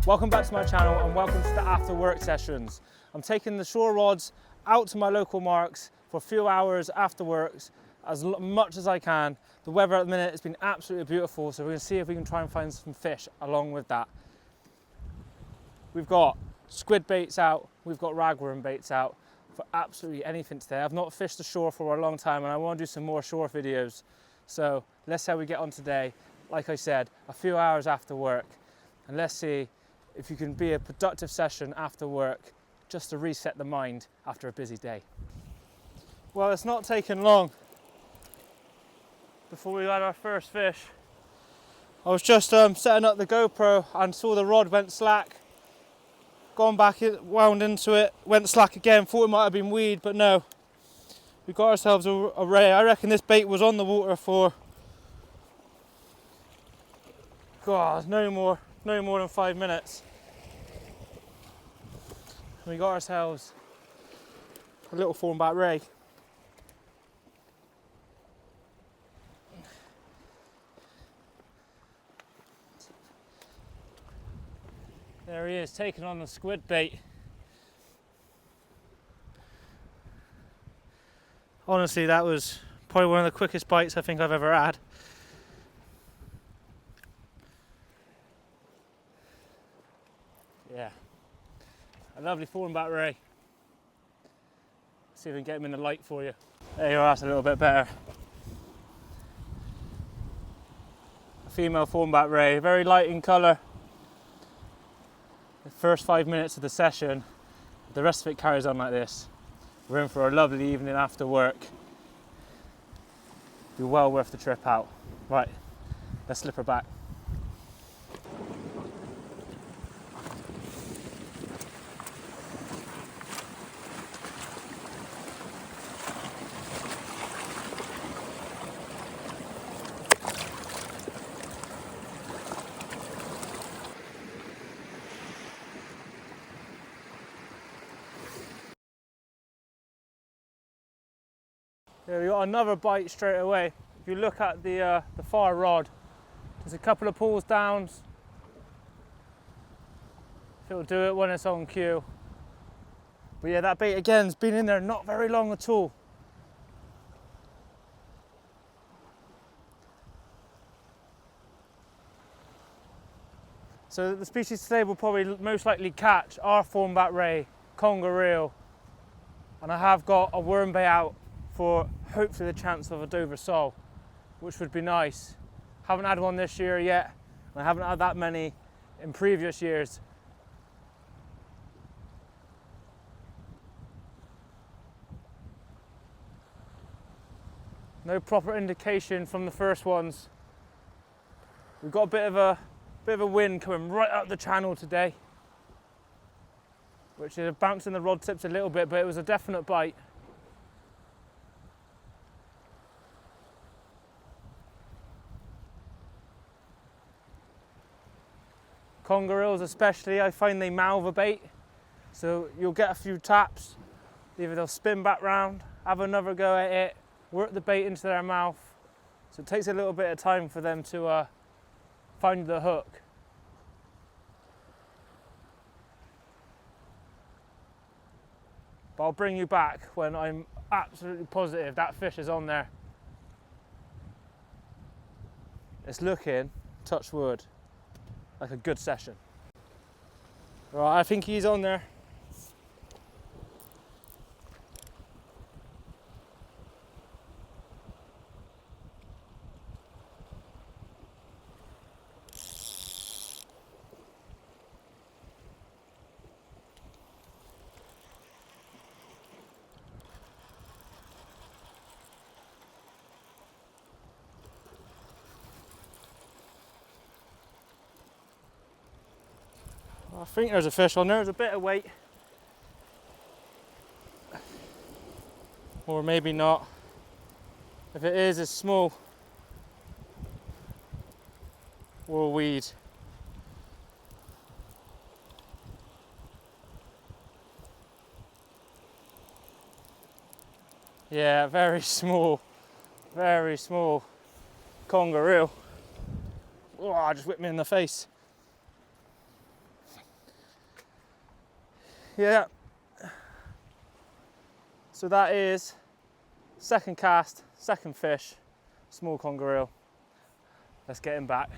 Welcome back to my channel and welcome to the after work sessions. I'm taking the shore rods out to my local marks for a few hours after works as much as I can. The weather at the minute has been absolutely beautiful, so we're going to see if we can try and find some fish along with that. We've got squid baits out, we've got ragworm baits out for absolutely anything today. I've not fished the shore for a long time and I want to do some more shore videos. So let's see how we get on today. Like I said, a few hours after work, and let's see if you can be a productive session after work just to reset the mind after a busy day. Well, it's not taken long before we had our first fish. I was just setting up the GoPro and saw the rod went slack. Gone back, wound into it, went slack again, thought it might have been weed, but no. We got ourselves a ray. I reckon this bait was on the water for, God, no more than 5 minutes. We got ourselves a little thornback ray. There he is, taking on the squid bait. Honestly, that was probably one of the quickest bites I think I've ever had. Yeah, a lovely thornback ray. See if we can get him in the light for you. There you are, that's a little bit better. A female thornback ray, very light in colour. The first 5 minutes of the session, the rest of it carries on like this. We're in for a lovely evening after work. Be well worth the trip out. Right, let's slip her back. There we got another bite straight away. If you look at the far rod, there's a couple of pulls down. It'll do it when it's on cue. But yeah, that bait again's been in there not very long at all. So the species today we'll probably most likely catch are thornback ray, conger reel, and I have got a worm bait out for hopefully the chance of a Dover sole, which would be nice. Haven't had one this year yet, and I haven't had that many in previous years. No proper indication from the first ones. We've got a bit of a wind coming right up the channel today, which is bouncing the rod tips a little bit, but it was a definite bite. Conger reels especially, I find they mouth a bait. So you'll get a few taps, either they'll spin back round, have another go at it, work the bait into their mouth. So it takes a little bit of time for them to find the hook. But I'll bring you back when I'm absolutely positive that fish is on there. It's looking, touch wood, like a good session. Right, I think he's on there. I think there's a fish on there, there's a bit of weight. Or maybe not. If it is, it's small. Or a weed. Yeah, very small conger reel. Oh, just whipped me in the face. Yeah. So that is second cast, second fish, small conger eel. Let's get him back.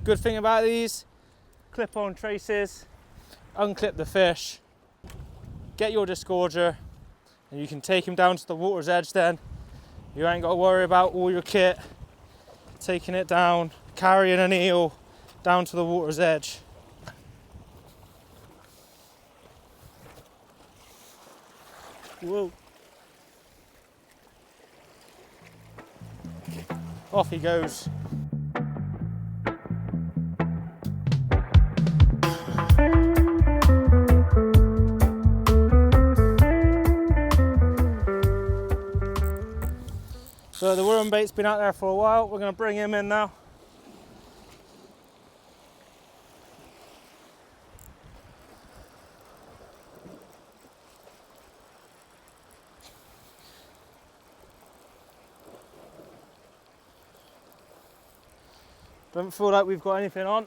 Good thing about these, clip on traces, unclip the fish, get your disgorger, and you can take him down to the water's edge then. You ain't got to worry about all your kit, taking it down, carrying an eel down to the water's edge. Whoa. Off he goes. So the worm bait's been out there for a while. We're going to bring him in now. Don't feel like we've got anything on.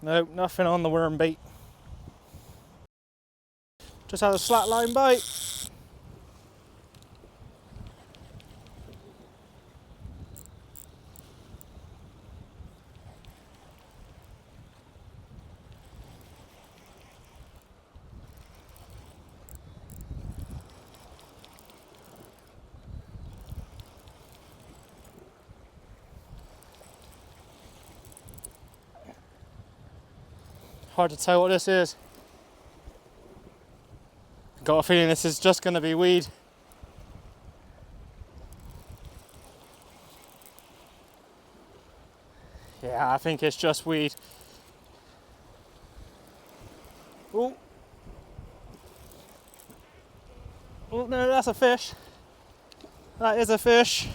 Nope, nothing on the worm bait. Just had a slack line bite. Hard to tell what this is. Got a feeling this is just going to be weed. Yeah, I think it's just weed. Oh. Oh no, that's a fish. That is a fish.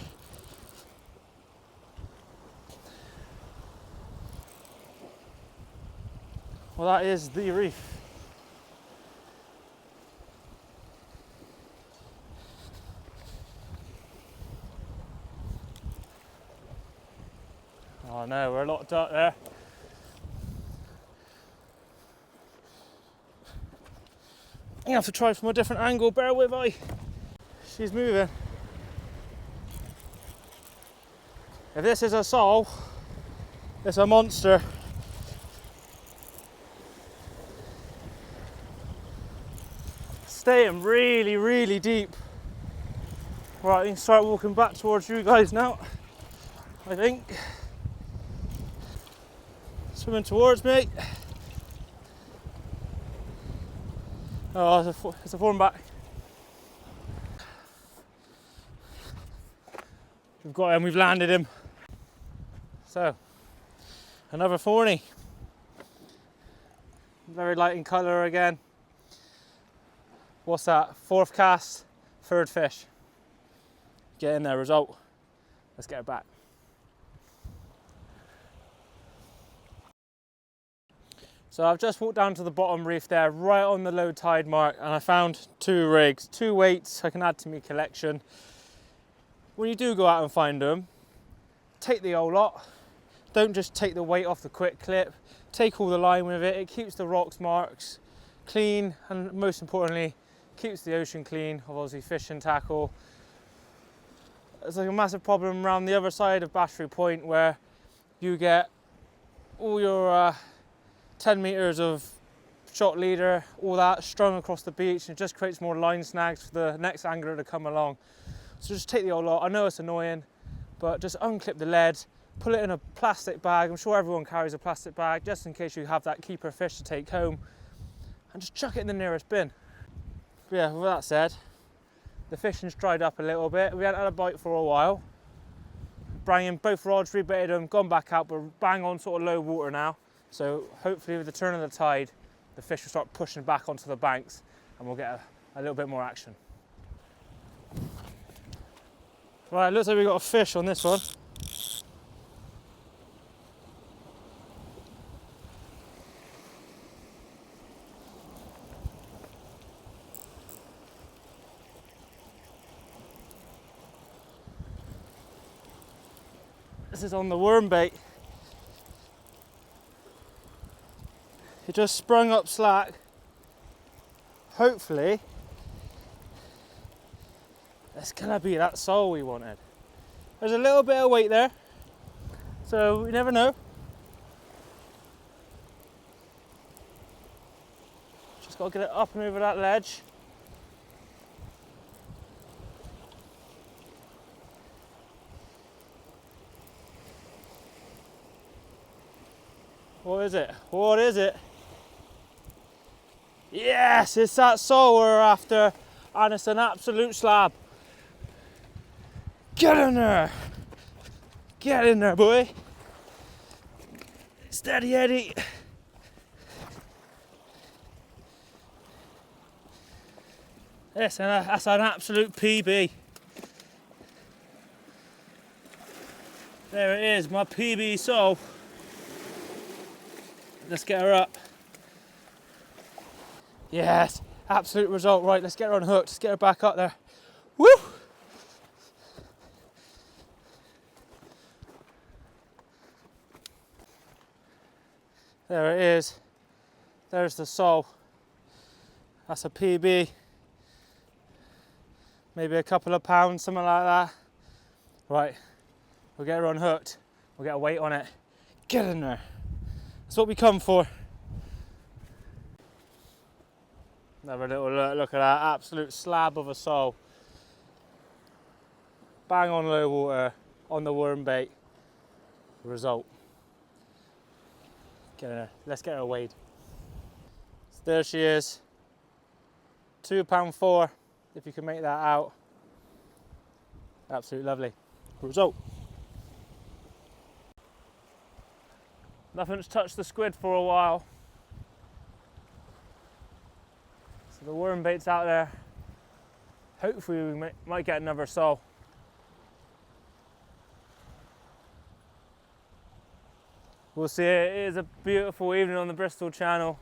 Well, that is the reef. Oh no, we're locked up there. I'm gonna have to try from a different angle, bear with me. She's moving. If this is a sole, it's a monster. Staying really, really deep. Right, I can start walking back towards you guys now, I think. Swimming towards me. Oh, it's a form back. We've got him, we've landed him. So, another thorny. Very light in colour again. What's that? Fourth cast, third fish. Get in there, result. Let's get it back. So I've just walked down to the bottom reef there, right on the low tide mark, and I found 2 rigs, 2 weights I can add to my collection. When you do go out and find them, take the whole lot. Don't just take the weight off the quick clip. Take all the line with it. It keeps the rocks marks clean, and most importantly, keeps the ocean clean of obviously fish and tackle. There's like a massive problem around the other side of Battery Point where you get all your 10 meters of shot leader, all that strung across the beach, and it just creates more line snags for the next angler to come along. So just take the whole lot. I know it's annoying, but just unclip the lead, put it in a plastic bag. I'm sure everyone carries a plastic bag just in case you have that keeper fish to take home, and just chuck it in the nearest bin. But yeah, with that said, the fishing's dried up a little bit. We hadn't had a bite for a while. Bring in both rods, rebaited them, gone back out, but bang on sort of low water now. So hopefully with the turn of the tide, the fish will start pushing back onto the banks and we'll get a little bit more action. Right, looks like we got a fish on this one. This is on the worm bait. It just sprung up slack. Hopefully, it's gonna be that sole we wanted. There's a little bit of weight there, so you never know. Just gotta get it up and over that ledge. What is it? What is it? Yes, it's that sole we're after, and it's an absolute slab. Get in there! Get in there, boy! Steady Eddie! Yes, and that's an absolute PB. There it is, my PB sole. Let's get her up. Yes, absolute result. Right, let's get her unhooked. Let's get her back up there. Woo! There it is. There's the sole. That's a PB. Maybe a couple of pounds, something like that. Right, we'll get her unhooked. We'll get a weight on it. Get in there. That's what we come for. Another little look at that absolute slab of a sole. Bang on low water on the worm bait. Result. Get her. Let's get her weighed. So there she is. £2.4 if you can make that out. Absolutely lovely. Result. Nothing's touched the squid for a while. So the worm bait's out there. Hopefully we might get another sole. We'll see. It is a beautiful evening on the Bristol Channel.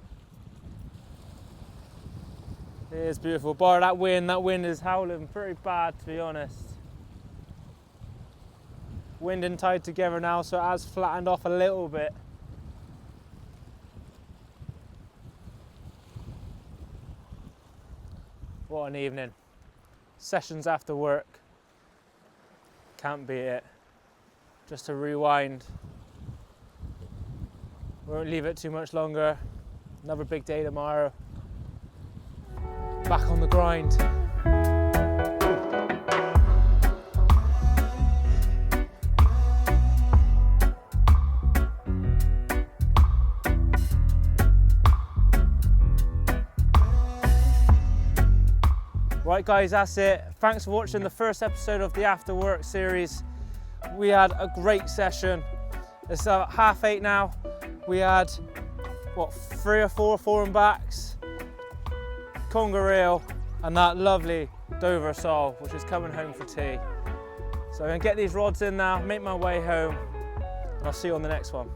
It is beautiful. Bar that wind is howling pretty bad, to be honest. Wind and tide together now, so it has flattened off a little bit. What an evening. Sessions after work. Can't beat it. Just to rewind. Won't leave it too much longer. Another big day tomorrow. Back on the grind. Right guys, that's it. Thanks for watching the first episode of the After Work series. We had a great session. It's 8:30 now. We had, what, 3 or 4 foreign backs, conger reel, and that lovely Dover sole, which is coming home for tea. So I'm gonna get these rods in now, make my way home, and I'll see you on the next one.